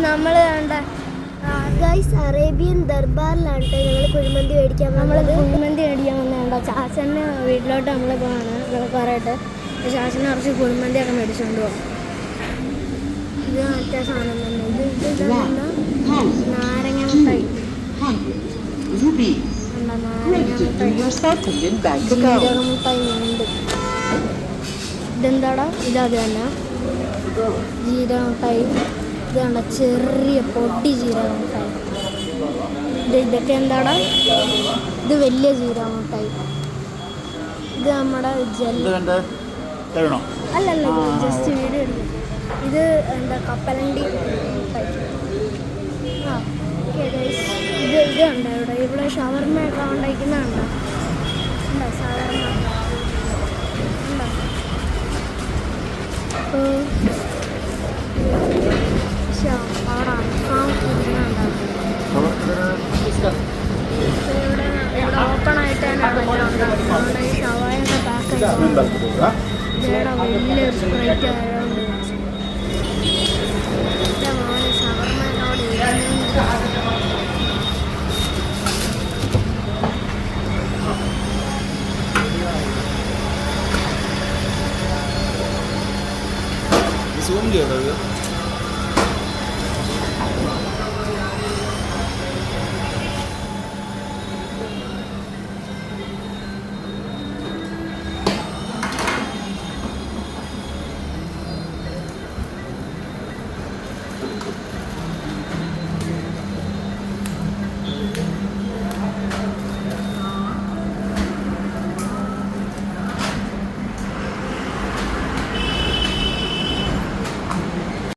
നമ്മൾ അറേബ്യൻ ദർബാറിലാണ് ഞങ്ങൾ കുഴിമന്തി മേടിക്കാൻ. നമ്മൾ കുഴിമന്തി മേടിക്കാൻ വന്നേണ്ട ചാച്ചൻ്റെ വീട്ടിലോട്ട് നമ്മൾ പോവാണ് വിളക്കാറായിട്ട്. ചാച്ചനെ കുറച്ച് കുഴിമന്തിയൊക്കെ മേടിച്ചുകൊണ്ട് പോകാം. ഇത് മറ്റേ സാധനം തന്നെ. ഇത് നാരങ്ങ മുട്ടായി. ജീരകമുട്ടായി ഉണ്ട്. ഇതെന്താടാ? ഇതത് തന്നെ ജീരകമുട്ടായി. ഇത് കണ്ട ചെറിയ പൊടി ജീരകമുട്ടായി. ഇതൊക്കെ എന്താടാ? ഇത് വലിയ ജീരകമുട്ടായി. ഇത് നമ്മുടെ അല്ലല്ല, ജസ്റ്റ് വീഡിയോ എടുക്കും. ഇത് എന്താ കപ്പലണ്ടി മുട്ടായി. ആ ഇത് കണ്ടോ ഇവിടെ ഷവർമ്മയൊക്കെ ഉണ്ടാക്കുന്നതുണ്ടോ? ഉണ്ടോ ഷവർമ്മ ഉണ്ടോ? ഇവിടെ ഓപ്പൺ ആയിട്ട് തന്നെയാണ് എല്ലാം ഉണ്ടാകുന്നത്. ഷവായൊക്കെ പാക്ക് ചെയ്ത് വലിയൊരു സ്പ്രൈറ്റ്